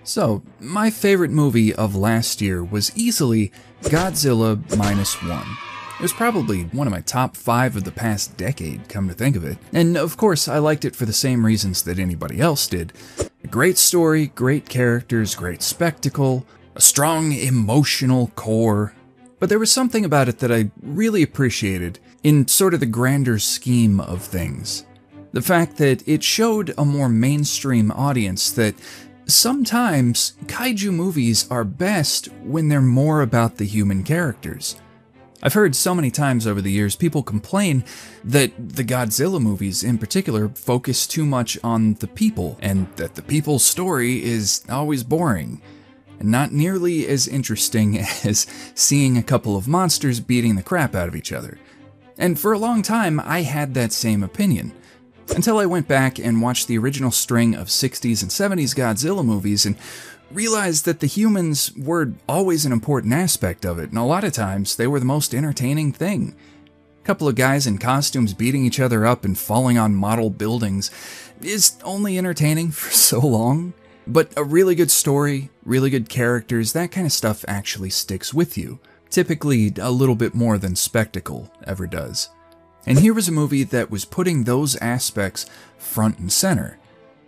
So, my favorite movie of last year was easily Godzilla -1. It was probably one of my top 5 of the past decade, come to think of it. And of course, I liked it for the same reasons that anybody else did. A great story, great characters, great spectacle, a strong emotional core. But there was something about it that I really appreciated in sort of the grander scheme of things. The fact that it showed a more mainstream audience that sometimes kaiju movies are best when they're more about the human characters. I've heard so many times over the years people complain that the Godzilla movies in particular focus too much on the people, and that the people's story is always boring, and not nearly as interesting as seeing a couple of monsters beating the crap out of each other. And for a long time, I had that same opinion. Until I went back and watched the original string of 60s and 70s Godzilla movies and realized that the humans were always an important aspect of it, and a lot of times they were the most entertaining thing. A couple of guys in costumes beating each other up and falling on model buildings is only entertaining for so long, but a really good story, really good characters, that kind of stuff actually sticks with you. Typically a little bit more than spectacle ever does. And here was a movie that was putting those aspects front and center,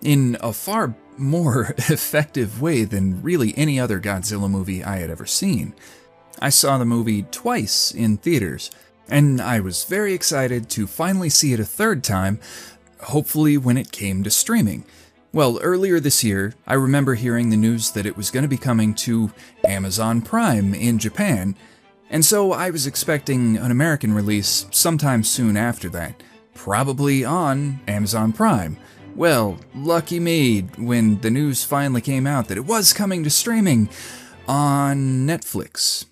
in a far more effective way than really any other Godzilla movie I had ever seen. I saw the movie twice in theaters, and I was very excited to finally see it a third time, hopefully when it came to streaming. Well, earlier this year, I remember hearing the news that it was going to be coming to Amazon Prime in Japan, and so I was expecting an American release sometime soon after that, probably on Amazon Prime. Well, lucky me when the news finally came out that it was coming to streaming on Netflix.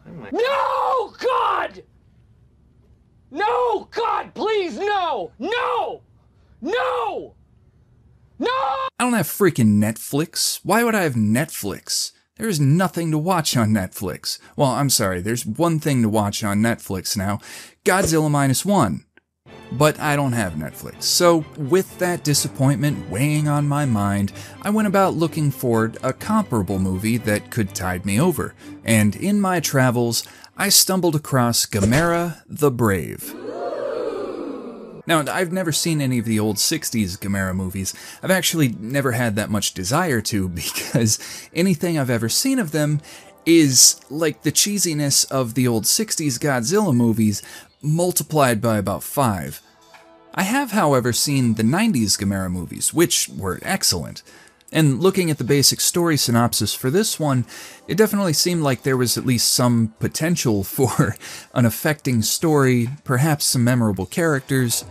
No, God! No, God, please, no! No! No! No! I don't have freaking Netflix. Why would I have Netflix? There's nothing to watch on Netflix. Well, I'm sorry, there's one thing to watch on Netflix now, Godzilla -1. But I don't have Netflix, so with that disappointment weighing on my mind, I went about looking for a comparable movie that could tide me over, and in my travels, I stumbled across Gamera the Brave. Now, I've never seen any of the old 60s Gamera movies. I've actually never had that much desire to, because anything I've ever seen of them is like the cheesiness of the old 60s Godzilla movies, multiplied by about 5. I have, however, seen the 90s Gamera movies, which were excellent. And looking at the basic story synopsis for this one, it definitely seemed like there was at least some potential for an affecting story, perhaps some memorable characters.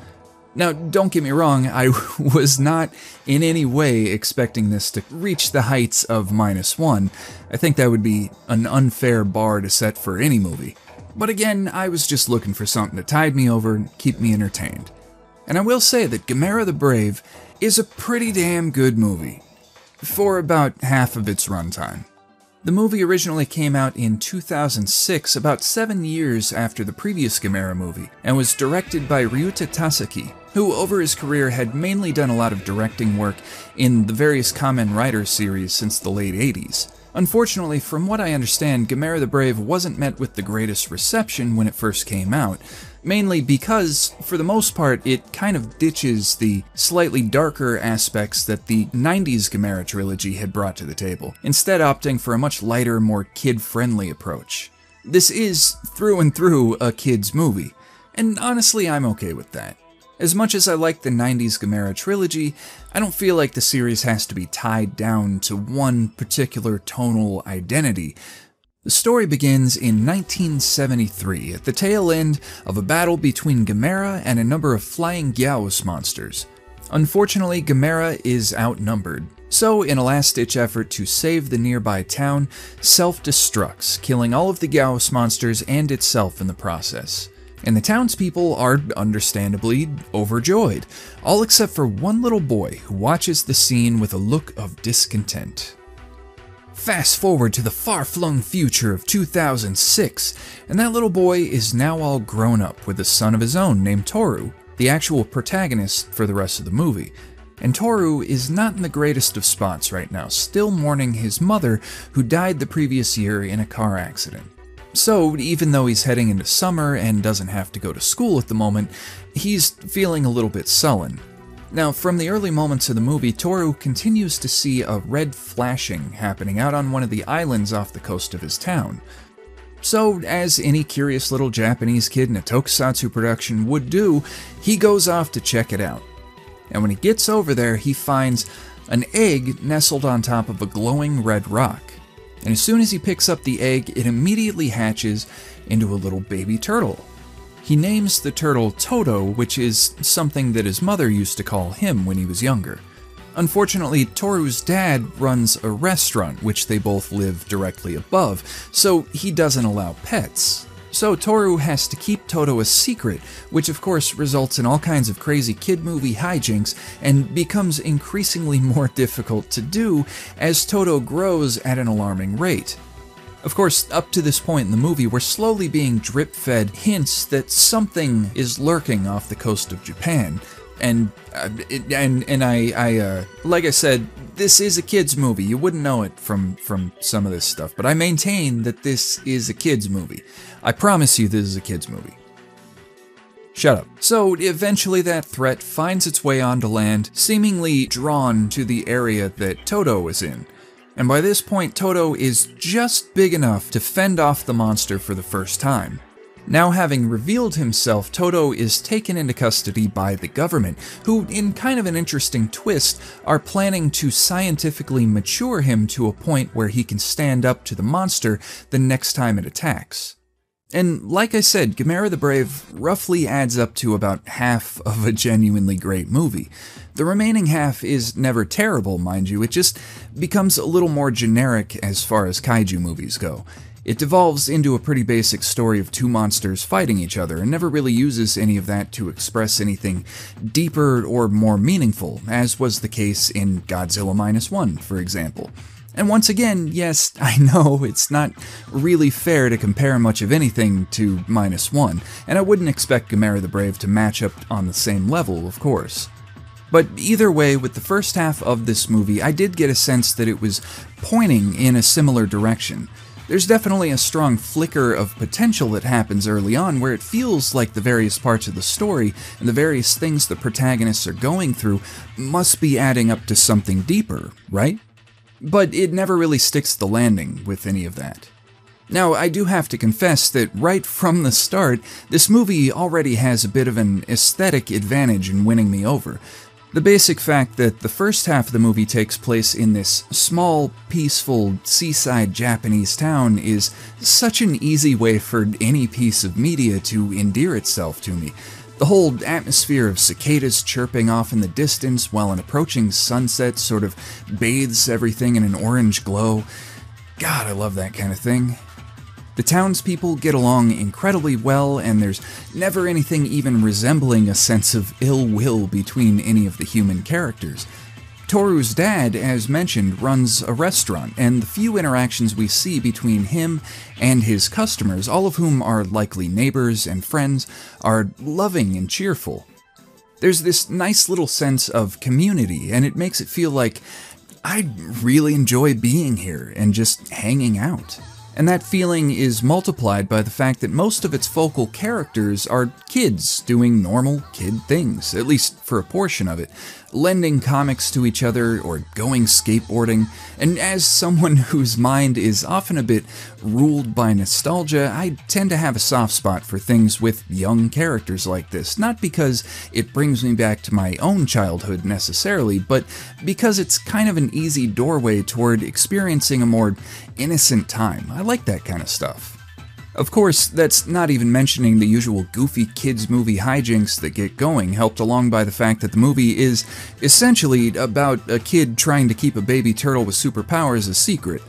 Now, don't get me wrong, I was not in any way expecting this to reach the heights of -1. I think that would be an unfair bar to set for any movie. But again, I was just looking for something to tide me over and keep me entertained. And I will say that Gamera the Brave is a pretty damn good movie, for about half of its runtime. The movie originally came out in 2006, about 7 years after the previous Gamera movie, and was directed by Ryuta Tasaki, who over his career had mainly done a lot of directing work in the various Kamen Rider series since the late 80s. Unfortunately, from what I understand, Gamera the Brave wasn't met with the greatest reception when it first came out, mainly because, for the most part, it kind of ditches the slightly darker aspects that the 90s Gamera trilogy had brought to the table, instead opting for a much lighter, more kid-friendly approach. This is, through and through, a kid's movie, and honestly, I'm okay with that. As much as I like the 90s Gamera trilogy, I don't feel like the series has to be tied down to one particular tonal identity. The story begins in 1973, at the tail end of a battle between Gamera and a number of flying Gyaos monsters. Unfortunately, Gamera is outnumbered, so in a last-ditch effort to save the nearby town, self-destructs, killing all of the Gyaos monsters and itself in the process. And the townspeople are, understandably, overjoyed, all except for one little boy who watches the scene with a look of discontent. Fast forward to the far-flung future of 2006, and that little boy is now all grown up with a son of his own named Toru, the actual protagonist for the rest of the movie. and Toru is not in the greatest of spots right now, still mourning his mother who died the previous year in a car accident. So, even though he's heading into summer and doesn't have to go to school at the moment, he's feeling a little bit sullen. Now, from the early moments of the movie, Toru continues to see a red flashing happening out on one of the islands off the coast of his town. So, as any curious little Japanese kid in a tokusatsu production would do, he goes off to check it out. And when he gets over there, he finds an egg nestled on top of a glowing red rock. And as soon as he picks up the egg, it immediately hatches into a little baby turtle. He names the turtle Toto, which is something that his mother used to call him when he was younger. Unfortunately, Toru's dad runs a restaurant, which they both live directly above, so he doesn't allow pets. So Toru has to keep Toto a secret, which of course results in all kinds of crazy kid movie hijinks and becomes increasingly more difficult to do as Toto grows at an alarming rate. Of course, up to this point in the movie, we're slowly being drip-fed hints that something is lurking off the coast of Japan. And like I said, this is a kid's movie. You wouldn't know it from some of this stuff, but I maintain that this is a kid's movie. I promise you this is a kid's movie. Shut up. So, eventually that threat finds its way onto land, seemingly drawn to the area that Toto is in. And by this point, Toto is just big enough to fend off the monster for the first time. Now having revealed himself, Toto is taken into custody by the government, who, in kind of an interesting twist, are planning to scientifically mature him to a point where he can stand up to the monster the next time it attacks. And like I said, Gamera the Brave roughly adds up to about half of a genuinely great movie. The remaining half is never terrible, mind you, it just becomes a little more generic as far as kaiju movies go. It devolves into a pretty basic story of two monsters fighting each other, and never really uses any of that to express anything deeper or more meaningful, as was the case in Godzilla -1, for example. And once again, yes, I know it's not really fair to compare much of anything to -1, and I wouldn't expect Gamera the Brave to match up on the same level, of course. But either way, with the first half of this movie, I did get a sense that it was pointing in a similar direction. There's definitely a strong flicker of potential that happens early on where it feels like the various parts of the story and the various things the protagonists are going through must be adding up to something deeper, right? But it never really sticks the landing with any of that. Now, I do have to confess that right from the start, this movie already has a bit of an aesthetic advantage in winning me over. The basic fact that the first half of the movie takes place in this small, peaceful, seaside Japanese town is such an easy way for any piece of media to endear itself to me. The whole atmosphere of cicadas chirping off in the distance while an approaching sunset sort of bathes everything in an orange glow. God, I love that kind of thing. The townspeople get along incredibly well, and there's never anything even resembling a sense of ill will between any of the human characters. Toru's dad, as mentioned, runs a restaurant, and the few interactions we see between him and his customers, all of whom are likely neighbors and friends, are loving and cheerful. There's this nice little sense of community, and it makes it feel like I really enjoy being here and just hanging out. And that feeling is multiplied by the fact that most of its focal characters are kids doing normal kid things, at least for a portion of it, lending comics to each other or going skateboarding. And as someone whose mind is often a bit ruled by nostalgia, I tend to have a soft spot for things with young characters like this, not because it brings me back to my own childhood necessarily, but because it's kind of an easy doorway toward experiencing a more innocent time. I like that kind of stuff. Of course, that's not even mentioning the usual goofy kids movie hijinks that get going, helped along by the fact that the movie is essentially about a kid trying to keep a baby turtle with superpowers a secret.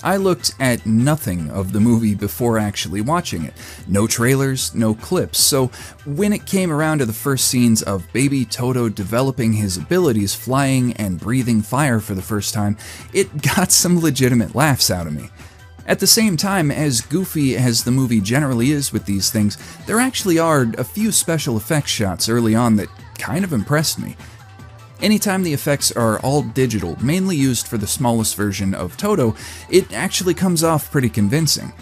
I looked at nothing of the movie before actually watching it. No trailers, no clips, so when it came around to the first scenes of baby Toto developing his abilities, flying and breathing fire for the first time, it got some legitimate laughs out of me. At the same time, as goofy as the movie generally is with these things, there actually are a few special effects shots early on that kind of impressed me. Anytime the effects are all digital, mainly used for the smallest version of Toto, it actually comes off pretty convincing.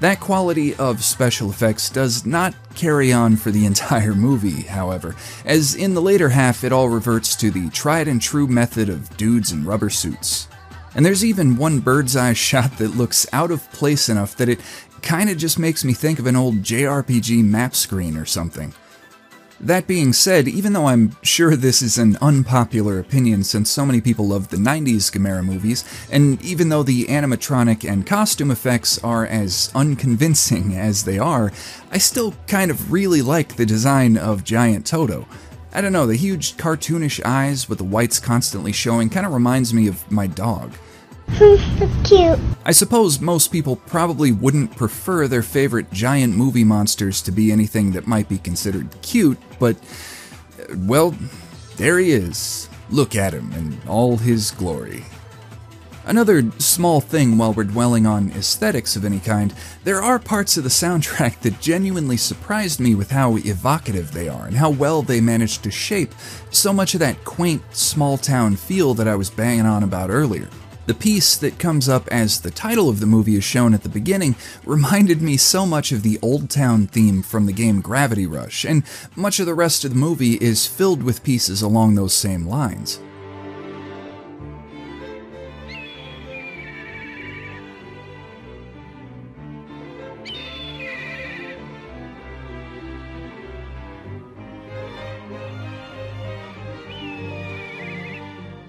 That quality of special effects does not carry on for the entire movie, however, as in the later half it all reverts to the tried and true method of dudes in rubber suits. And there's even one bird's eye shot that looks out of place enough that it kinda just makes me think of an old JRPG map screen or something. That being said, even though I'm sure this is an unpopular opinion since so many people love the 90s Gamera movies, and even though the animatronic and costume effects are as unconvincing as they are, I still kind of really like the design of Giant Toto. I don't know, the huge cartoonish eyes with the whites constantly showing kind of reminds me of my dog. That's cute. I suppose most people probably wouldn't prefer their favorite giant movie monsters to be anything that might be considered cute, but, well, there he is. Look at him in all his glory. Another small thing while we're dwelling on aesthetics of any kind, there are parts of the soundtrack that genuinely surprised me with how evocative they are and how well they managed to shape so much of that quaint, small-town feel that I was banging on about earlier. The piece that comes up as the title of the movie is shown at the beginning reminded me so much of the Old Town theme from the game Gravity Rush, and much of the rest of the movie is filled with pieces along those same lines.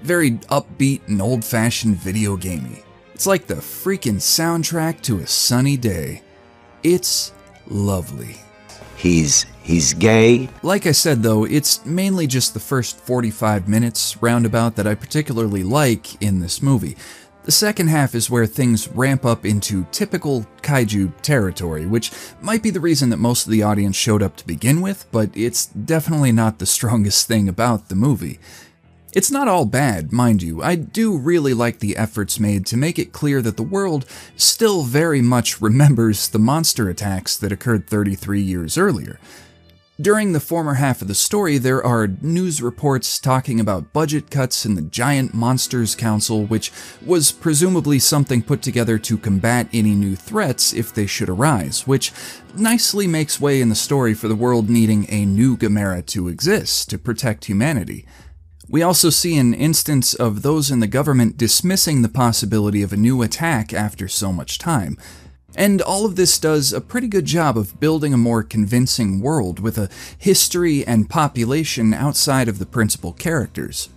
Very upbeat and old-fashioned video gamey. It's like the freaking soundtrack to a sunny day. It's lovely. He's gay. Like I said though, it's mainly just the first 45 minutes roundabout that I particularly like in this movie. The second half is where things ramp up into typical kaiju territory, which might be the reason that most of the audience showed up to begin with, but it's definitely not the strongest thing about the movie. It's not all bad, mind you. I do really like the efforts made to make it clear that the world still very much remembers the monster attacks that occurred 33 years earlier. During the former half of the story, there are news reports talking about budget cuts in the Giant Monsters Council, which was presumably something put together to combat any new threats if they should arise, which nicely makes way in the story for the world needing a new Gamera to exist to protect humanity. We also see an instance of those in the government dismissing the possibility of a new attack after so much time. And all of this does a pretty good job of building a more convincing world with a history and population outside of the principal characters.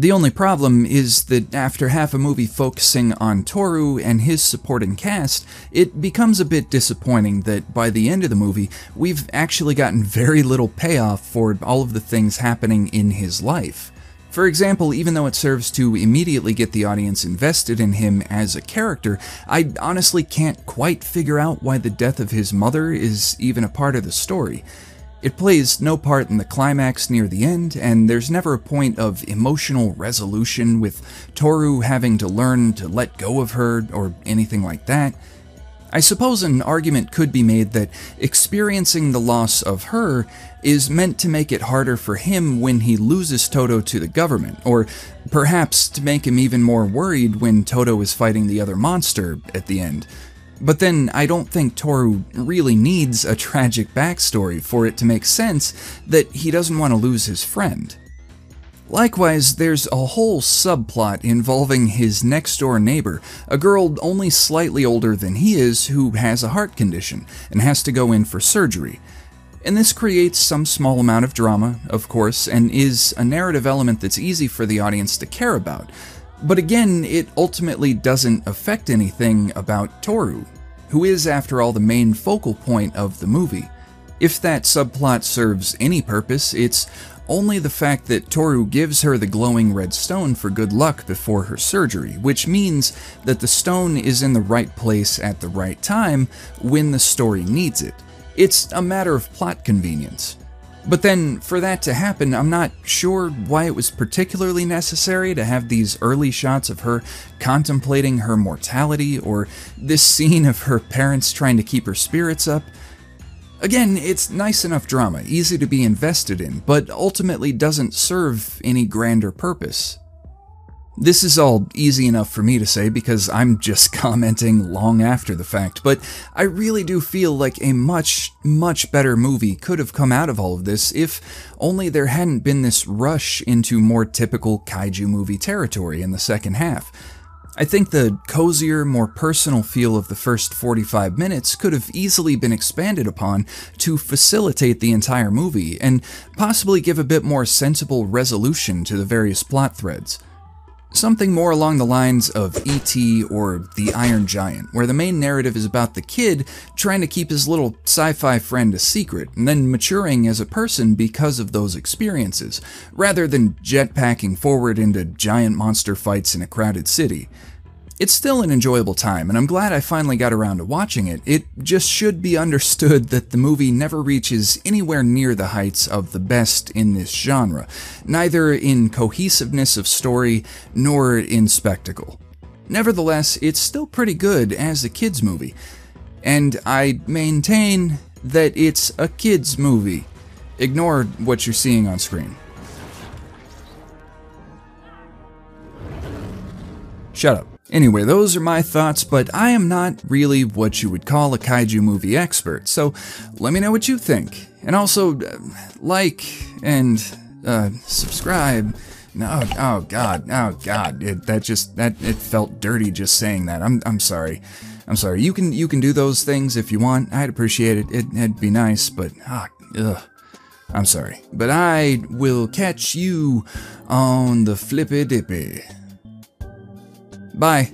The only problem is that after half a movie focusing on Toru and his supporting cast, it becomes a bit disappointing that by the end of the movie, we've actually gotten very little payoff for all of the things happening in his life. For example, even though it serves to immediately get the audience invested in him as a character, I honestly can't quite figure out why the death of his mother is even a part of the story. It plays no part in the climax near the end, and there's never a point of emotional resolution with Toru having to learn to let go of her or anything like that. I suppose an argument could be made that experiencing the loss of her is meant to make it harder for him when he loses Toto to the government, or perhaps to make him even more worried when Toto is fighting the other monster at the end. But then I don't think Toru really needs a tragic backstory for it to make sense that he doesn't want to lose his friend. Likewise, there's a whole subplot involving his next-door neighbor, a girl only slightly older than he is who has a heart condition and has to go in for surgery. And this creates some small amount of drama, of course, and is a narrative element that's easy for the audience to care about. But again, it ultimately doesn't affect anything about Toru, who is, after all, the main focal point of the movie. If that subplot serves any purpose, it's only the fact that Toru gives her the glowing red stone for good luck before her surgery, which means that the stone is in the right place at the right time when the story needs it. It's a matter of plot convenience. But then, for that to happen, I'm not sure why it was particularly necessary to have these early shots of her contemplating her mortality, or this scene of her parents trying to keep her spirits up. Again, it's nice enough drama, easy to be invested in, but ultimately doesn't serve any grander purpose. This is all easy enough for me to say because I'm just commenting long after the fact, but I really do feel like a much, much better movie could have come out of all of this if only there hadn't been this rush into more typical kaiju movie territory in the second half. I think the cozier, more personal feel of the first 45 minutes could have easily been expanded upon to facilitate the entire movie and possibly give a bit more sensible resolution to the various plot threads. Something more along the lines of E.T. or The Iron Giant, where the main narrative is about the kid trying to keep his little sci-fi friend a secret, and then maturing as a person because of those experiences, rather than jetpacking forward into giant monster fights in a crowded city. It's still an enjoyable time, and I'm glad I finally got around to watching it. It just should be understood that the movie never reaches anywhere near the heights of the best in this genre, neither in cohesiveness of story nor in spectacle. Nevertheless, it's still pretty good as a kids' movie, and I maintain that it's a kids' movie. Ignore what you're seeing on screen. Shut up. Anyway, those are my thoughts, but I am not really what you would call a kaiju movie expert, so let me know what you think. And also, like and subscribe. No, oh god, it felt dirty just saying that. I'm sorry. I'm sorry. You can do those things if you want. I'd appreciate it. It'd be nice, but I'm sorry. But I will catch you on the flippy dippy. Bye.